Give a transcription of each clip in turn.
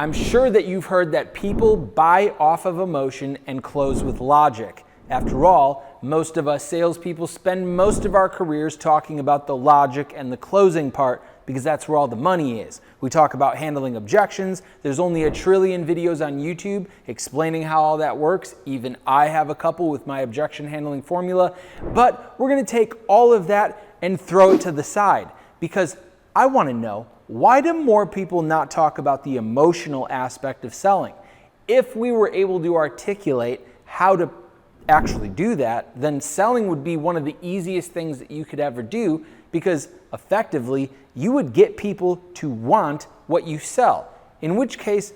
I'm sure that you've heard that people buy off of emotion and close with logic. After all, most of us salespeople spend most of our careers talking about the logic and the closing part because that's where all the money is. We talk about handling objections. There's only 1 trillion videos on YouTube explaining how all that works. Even I have a couple with my objection handling formula. But we're going to take all of that and throw it to the side because I want to know, why do more people not talk about the emotional aspect of selling? If we were able to articulate how to actually do that, then selling would be one of the easiest things that you could ever do because effectively you would get people to want what you sell. In which case,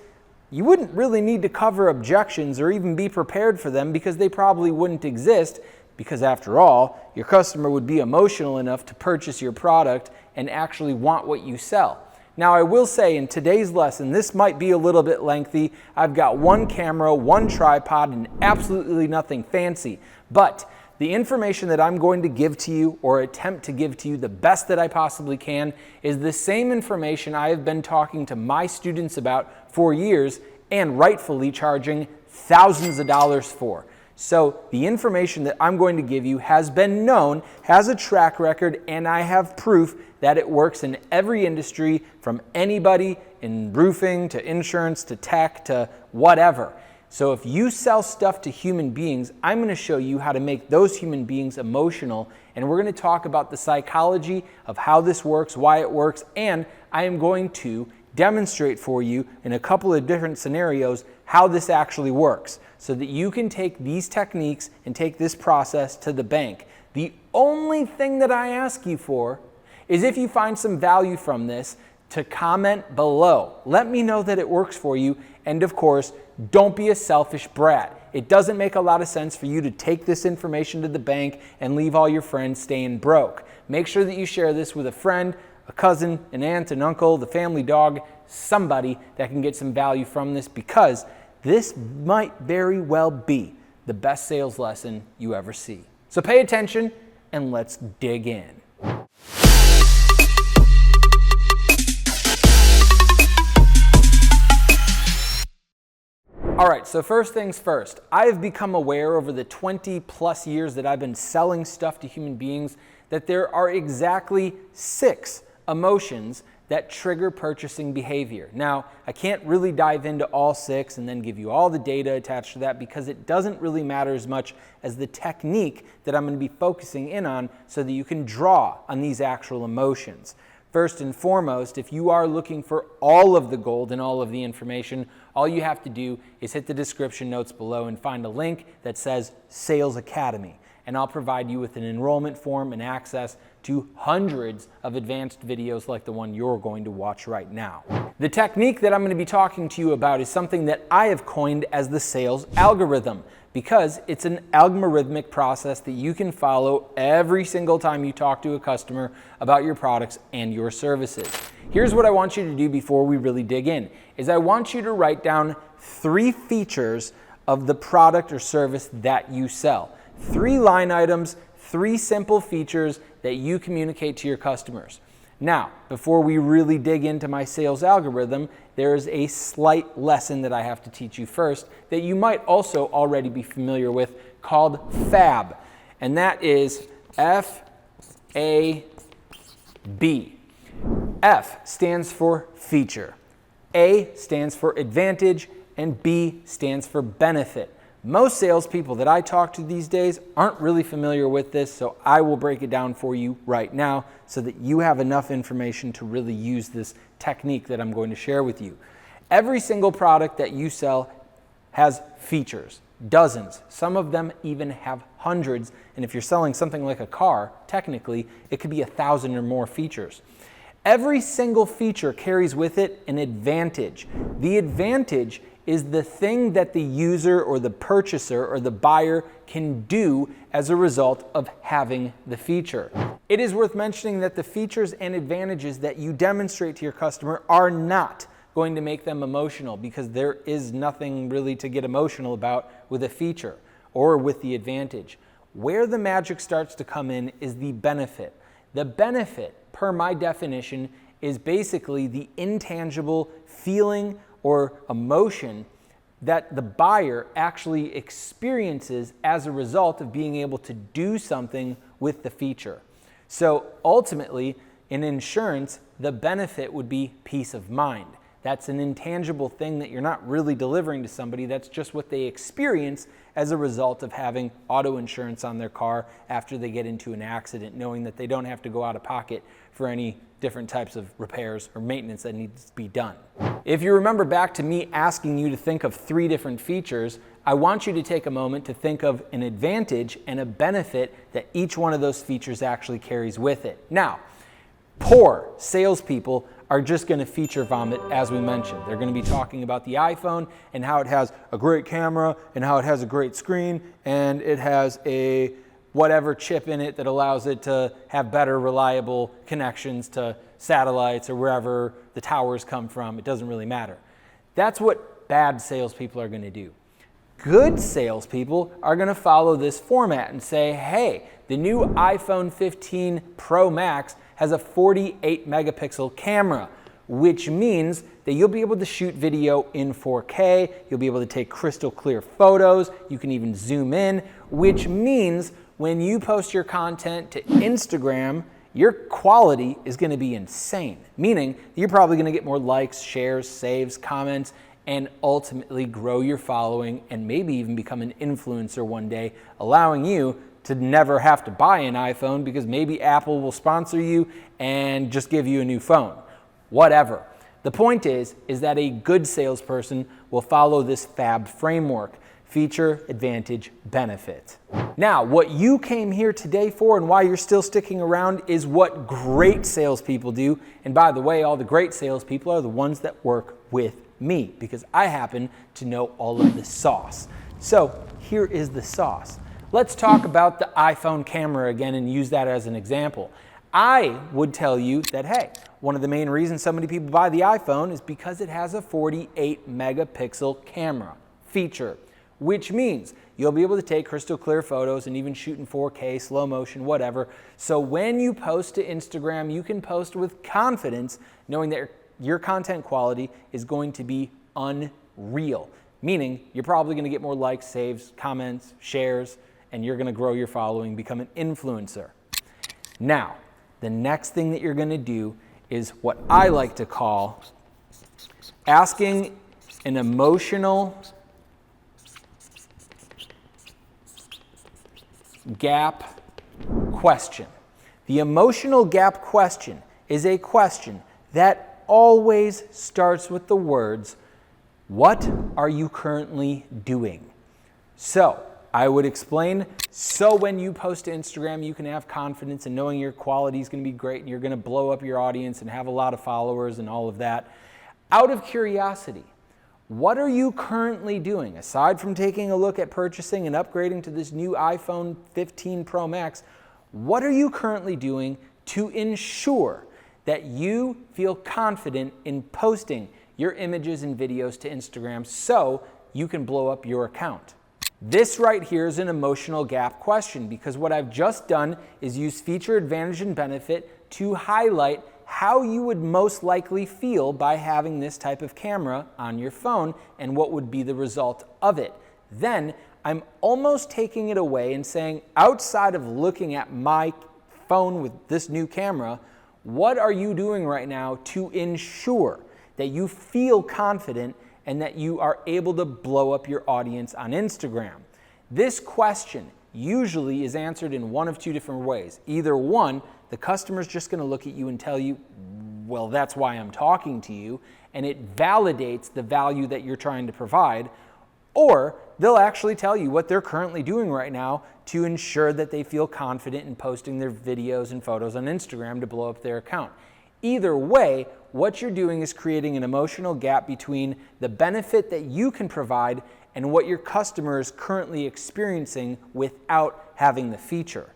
you wouldn't really need to cover objections or even be prepared for them because they probably wouldn't exist because after all, your customer would be emotional enough to purchase your product and actually want what you sell. Now I will say in today's lesson, this might be a little bit lengthy. I've got 1 camera, 1 tripod, and absolutely nothing fancy. But the information that I'm going to give to you or attempt to give to you the best that I possibly can is the same information I have been talking to my students about for years and rightfully charging thousands of dollars for. So the information that I'm going to give you has been known, has a track record, and I have proof that it works in every industry from anybody in roofing to insurance to tech to whatever. So if you sell stuff to human beings, I'm going to show you how to make those human beings emotional, and we're going to talk about the psychology of how this works, why it works, and I am going to demonstrate for you in a couple of different scenarios how this actually works so that you can take these techniques and take this process to the bank. The only thing that I ask you for is if you find some value from this to comment below. Let me know that it works for you, and of course, don't be a selfish brat. It doesn't make a lot of sense for you to take this information to the bank and leave all your friends staying broke. Make sure that you share this with a friend, a cousin, an aunt, an uncle, the family dog, somebody that can get some value from this because this might very well be the best sales lesson you ever see. So pay attention and let's dig in. All right, so first things first, I have become aware over the 20 plus years that I've been selling stuff to human beings that there are exactly 6 emotions that trigger purchasing behavior. Now, I can't really dive into all 6 and then give you all the data attached to that because it doesn't really matter as much as the technique that I'm going to be focusing in on so that you can draw on these actual emotions. First and foremost, if you are looking for all of the gold and all of the information, all you have to do is hit the description notes below and find a link that says Sales Academy. And I'll provide you with an enrollment form and access to hundreds of advanced videos like the one you're going to watch right now. The technique that I'm going to be talking to you about is something that I have coined as the sales algorithm because it's an algorithmic process that you can follow every single time you talk to a customer about your products and your services. Here's what I want you to do before we really dig in, is I want you to write down 3 features of the product or service that you sell. 3 line items, 3 simple features that you communicate to your customers. Now, before we really dig into my sales algorithm, there is a slight lesson that I have to teach you first that you might also already be familiar with called FAB, and that is F-A-B. F stands for feature, A stands for advantage, and B stands for benefit. Most salespeople that I talk to these days aren't really familiar with this, so I will break it down for you right now so that you have enough information to really use this technique that I'm going to share with you. Every single product that you sell has features, dozens. Some of them even have hundreds, and if you're selling something like a car, technically, it could be 1,000 or more features. Every single feature carries with it an advantage. The advantage is the thing that the user or the purchaser or the buyer can do as a result of having the feature. It is worth mentioning that the features and advantages that you demonstrate to your customer are not going to make them emotional because there is nothing really to get emotional about with a feature or with the advantage. Where the magic starts to come in is the benefit. The benefit, per my definition, is basically the intangible feeling or emotion that the buyer actually experiences as a result of being able to do something with the feature. So ultimately, in insurance, the benefit would be peace of mind. That's an intangible thing that you're not really delivering to somebody. That's just what they experience as a result of having auto insurance on their car after they get into an accident, knowing that they don't have to go out of pocket for any different types of repairs or maintenance that needs to be done. If you remember back to me asking you to think of 3 different features, I want you to take a moment to think of an advantage and a benefit that each one of those features actually carries with it. Now, poor salespeople are just going to feature vomit, as we mentioned. They're going to be talking about the iPhone and how it has a great camera and how it has a great screen and it has a whatever chip in it that allows it to have better reliable connections to satellites or wherever the towers come from. It doesn't really matter. That's what bad salespeople are going to do. Good salespeople are going to follow this format and say, hey, the new iPhone 15 Pro Max has a 48 megapixel camera, which means that you'll be able to shoot video in 4K, you'll be able to take crystal clear photos, you can even zoom in, which means when you post your content to Instagram, your quality is going to be insane, meaning you're probably going to get more likes, shares, saves, comments, and ultimately grow your following and maybe even become an influencer one day, allowing you to never have to buy an iPhone because maybe Apple will sponsor you and just give you a new phone. Whatever. The point is that a good salesperson will follow this FAB framework: feature, advantage, benefit. Now, what you came here today for and why you're still sticking around is what great salespeople do. And by the way, all the great salespeople are the ones that work with me because I happen to know all of the sauce. So here is the sauce. Let's talk about the iPhone camera again and use that as an example. I would tell you that, hey, one of the main reasons so many people buy the iPhone is because it has a 48 megapixel camera feature, which means you'll be able to take crystal clear photos and even shoot in 4K, slow motion, whatever. So when you post to Instagram, you can post with confidence knowing that your content quality is going to be unreal, meaning you're probably going to get more likes, saves, comments, shares, and you're going to grow your following, become an influencer. Now, the next thing that you're going to do is what I like to call asking an emotional gap question. The emotional gap question is a question that always starts with the words, what are you currently doing? So I would explain, so when you post to Instagram, you can have confidence in knowing your quality is going to be great and you're going to blow up your audience and have a lot of followers and all of that. Out of curiosity, what are you currently doing? Aside from taking a look at purchasing and upgrading to this new iPhone 15 Pro Max, what are you currently doing to ensure that you feel confident in posting your images and videos to Instagram so you can blow up your account? This right here is an emotional gap question because what I've just done is use feature, advantage, and benefit to highlight how you would most likely feel by having this type of camera on your phone and what would be the result of it. Then I'm almost taking it away and saying, outside of looking at my phone with this new camera, what are you doing right now to ensure that you feel confident and that you are able to blow up your audience on Instagram? This question usually is answered in one of 2 different ways. Either one, the customer's just going to look at you and tell you, well, that's why I'm talking to you, and it validates the value that you're trying to provide, or they'll actually tell you what they're currently doing right now to ensure that they feel confident in posting their videos and photos on Instagram to blow up their account. Either way, what you're doing is creating an emotional gap between the benefit that you can provide and what your customer is currently experiencing without having the feature.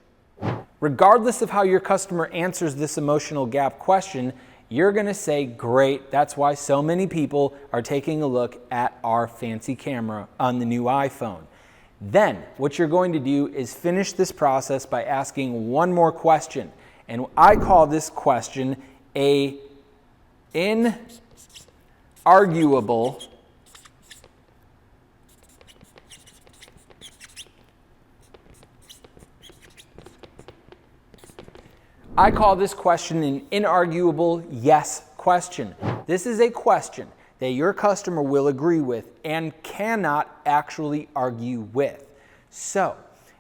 Regardless of how your customer answers this emotional gap question, you're going to say, great, that's why so many people are taking a look at our fancy camera on the new iPhone. Then what you're going to do is finish this process by asking one more question. And I call this question a inarguable inarguable I call this question an inarguable yes question. This is a question that your customer will agree with and cannot actually argue with. So,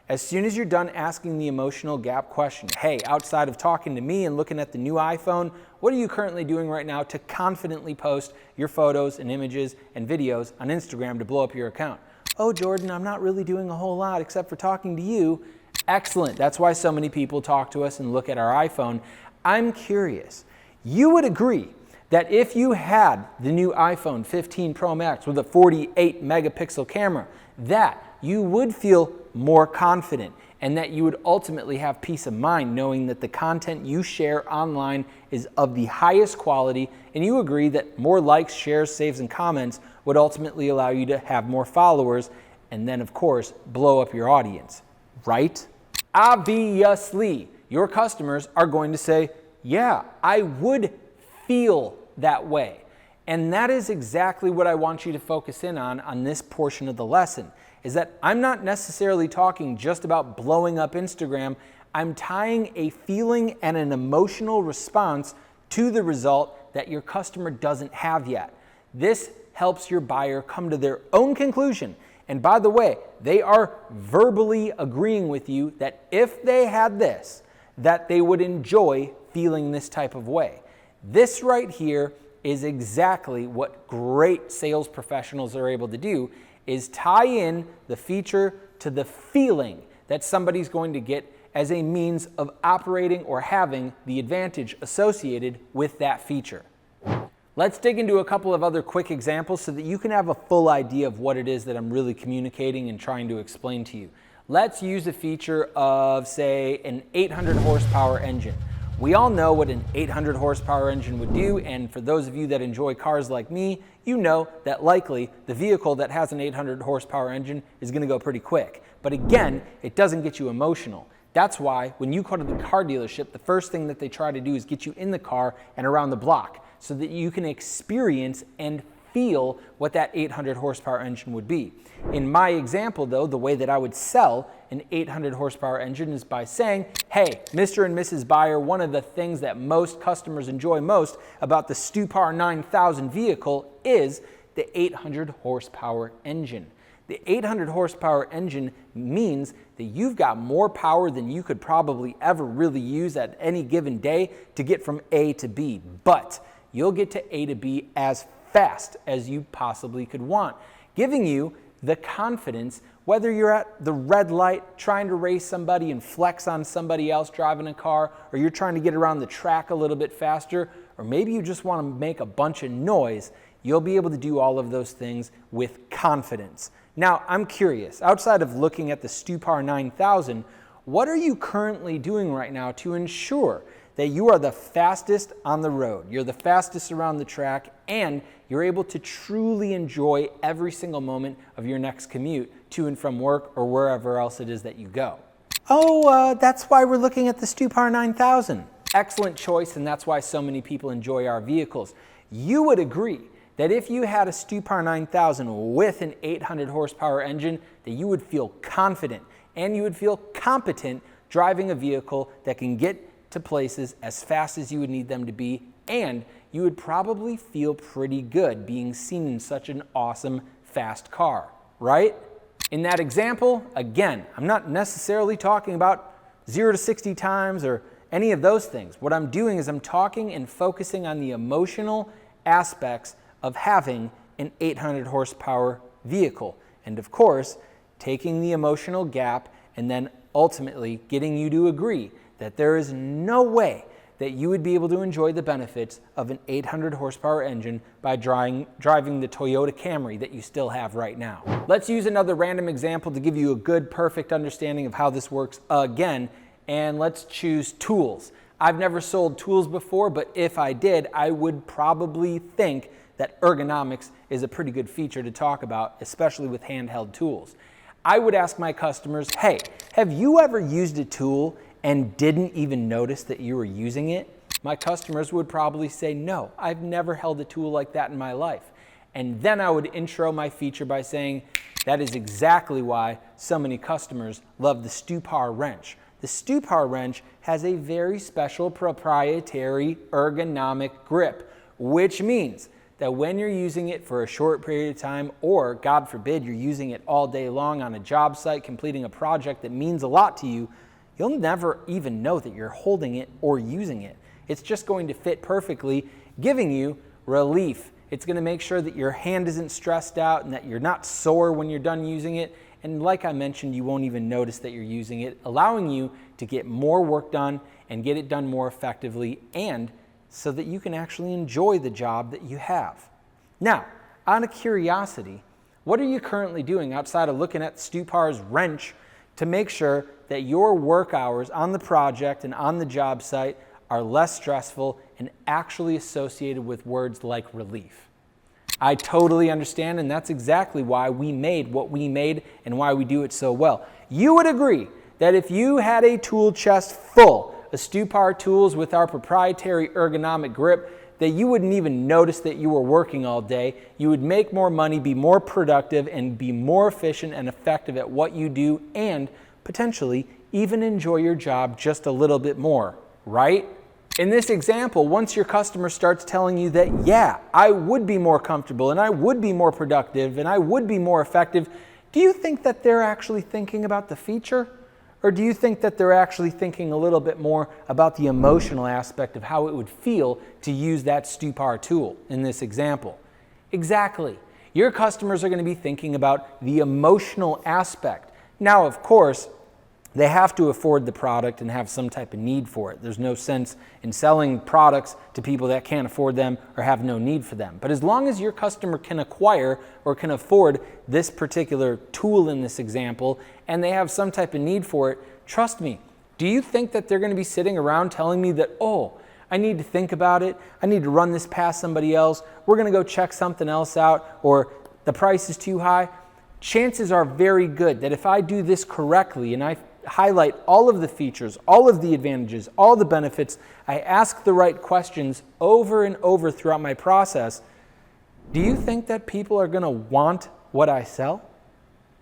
as soon as you're done asking the emotional gap question, hey, outside of talking to me and looking at the new iPhone, what are you currently doing right now to confidently post your photos and images and videos on Instagram to blow up your account? Oh, Jordan, I'm not really doing a whole lot except for talking to you. Excellent. That's why so many people talk to us and look at our iPhone. I'm curious. You would agree that if you had the new iPhone 15 Pro Max with a 48 megapixel camera, that you would feel more confident and that you would ultimately have peace of mind knowing that the content you share online is of the highest quality, and you agree that more likes, shares, saves, and comments would ultimately allow you to have more followers and then, of course, blow up your audience, right? Obviously, your customers are going to say, yeah, I would feel that way. And that is exactly what I want you to focus in on this portion of the lesson, is that I'm not necessarily talking just about blowing up Instagram. I'm tying a feeling and an emotional response to the result that your customer doesn't have yet. This helps your buyer come to their own conclusion. And by the way, they are verbally agreeing with you that if they had this, that they would enjoy feeling this type of way. This right here is exactly what great sales professionals are able to do, is tie in the feature to the feeling that somebody's going to get as a means of operating or having the advantage associated with that feature. Let's dig into a couple of other quick examples so that you can have a full idea of what it is that I'm really communicating and trying to explain to you. Let's use a feature of, say, an 800 horsepower engine. We all know what an 800 horsepower engine would do, and for those of you that enjoy cars like me, you know that likely the vehicle that has an 800 horsepower engine is going to go pretty quick. But again, it doesn't get you emotional. That's why when you go to the car dealership, the first thing that they try to do is get you in the car and around the block so that you can experience and feel what that 800 horsepower engine would be. In my example though, the way that I would sell an 800 horsepower engine is by saying, hey, Mr. and Mrs. Buyer, one of the things that most customers enjoy most about the Stupar 9000 vehicle is the 800 horsepower engine. The 800 horsepower engine means that you've got more power than you could probably ever really use at any given day to get from A to B, but you'll get to A to B as fast as you possibly could want, giving you the confidence, whether you're at the red light trying to race somebody and flex on somebody else driving a car, or you're trying to get around the track a little bit faster, or maybe you just want to make a bunch of noise, you'll be able to do all of those things with confidence. Now, I'm curious, outside of looking at the Stupar 9000, what are you currently doing right now to ensure that you are the fastest on the road, you're the fastest around the track, and you're able to truly enjoy every single moment of your next commute to and from work or wherever else it is that you go? Oh, that's why we're looking at the Stupar 9000. Excellent choice, and that's why so many people enjoy our vehicles. You would agree that if you had a Stupar 9000 with an 800 horsepower engine, that you would feel confident and you would feel competent driving a vehicle that can get to places as fast as you would need them to be, and you would probably feel pretty good being seen in such an awesome, fast car, right? In that example, again, I'm not necessarily talking about 0 to 60 times or any of those things. What I'm doing is I'm talking and focusing on the emotional aspects of having an 800 horsepower vehicle. And of course, taking the emotional gap and then ultimately getting you to agree that there is no way that you would be able to enjoy the benefits of an 800 horsepower engine by driving the Toyota Camry that you still have right now. Let's use another random example to give you a good, perfect understanding of how this works again, and let's choose tools. I've never sold tools before, but if I did, I would probably think that ergonomics is a pretty good feature to talk about, especially with handheld tools. I would ask my customers, hey, have you ever used a tool and didn't even notice that you were using it? My customers would probably say, no, I've never held a tool like that in my life. And then I would intro my feature by saying, that is exactly why so many customers love the Stupar wrench. The Stupar wrench has a very special proprietary ergonomic grip, which means that when you're using it for a short period of time, or God forbid, you're using it all day long on a job site, completing a project that means a lot to you, you'll never even know that you're holding it or using it. It's just going to fit perfectly, giving you relief. It's going to make sure that your hand isn't stressed out and that you're not sore when you're done using it. And like I mentioned, you won't even notice that you're using it, allowing you to get more work done and get it done more effectively, and so that you can actually enjoy the job that you have. Now, out of curiosity, what are you currently doing outside of looking at Stupar's wrench to make sure that your work hours on the project and on the job site are less stressful and actually associated with words like relief? I totally understand, and that's exactly why we made what we made and why we do it so well. You would agree that if you had a tool chest full of Stupar tools with our proprietary ergonomic grip, that you wouldn't even notice that you were working all day. You would make more money, be more productive, and be more efficient and effective at what you do, and potentially even enjoy your job just a little bit more, right? In this example, once your customer starts telling you that, yeah, I would be more comfortable and I would be more productive and I would be more effective, do you think that they're actually thinking about the feature? Or do you think that they're actually thinking a little bit more about the emotional aspect of how it would feel to use that Stupar tool in this example? Exactly. Your customers are going to be thinking about the emotional aspect. Now, of course, they have to afford the product and have some type of need for it. There's no sense in selling products to people that can't afford them or have no need for them. But as long as your customer can acquire or can afford this particular tool in this example, and they have some type of need for it, trust me, do you think that they're going to be sitting around telling me that, oh, I need to think about it, I need to run this past somebody else, we're going to go check something else out, or the price is too high? Chances are very good that if I do this correctly and I highlight all of the features, all of the advantages, all the benefits, I ask the right questions over and over throughout my process, do you think that people are going to want what I sell?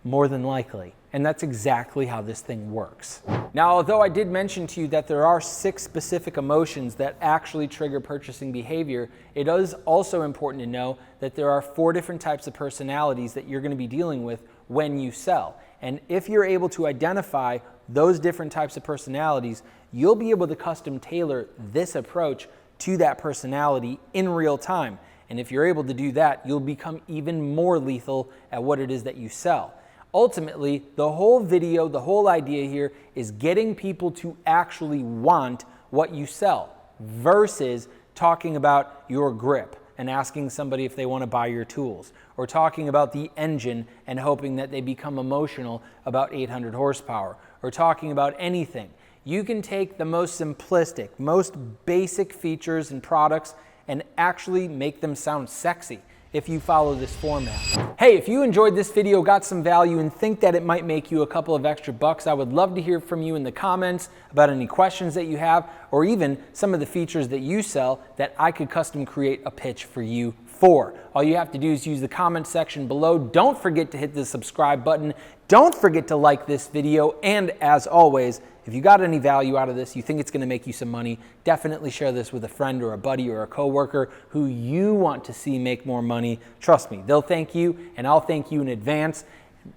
More than likely. And that's exactly how this thing works. Now, although I did mention to you that there are 6 specific emotions that actually trigger purchasing behavior, it is also important to know that there are 4 different types of personalities that you're going to be dealing with when you sell. And if you're able to identify those different types of personalities, you'll be able to custom tailor this approach to that personality in real time. And if you're able to do that, you'll become even more lethal at what it is that you sell. Ultimately, the whole video, the whole idea here is getting people to actually want what you sell versus talking about your grip and asking somebody if they want to buy your tools, or talking about the engine and hoping that they become emotional about 800 horsepower, or talking about anything. You can take the most simplistic, most basic features and products and actually make them sound sexy if you follow this format. Hey, if you enjoyed this video, got some value, and think that it might make you a couple of extra bucks, I would love to hear from you in the comments about any questions that you have, or even some of the features that you sell that I could custom create a pitch for you for. All you have to do is use the comment section below. Don't forget to hit the subscribe button. Don't forget to like this video. And as always, if you got any value out of this, you think it's going to make you some money, definitely share this with a friend or a buddy or a coworker who you want to see make more money. Trust me, they'll thank you, and I'll thank you in advance.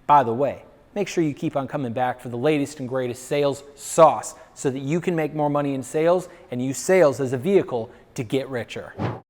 By the way, make sure you keep on coming back for the latest and greatest sales sauce so that you can make more money in sales and use sales as a vehicle to get richer.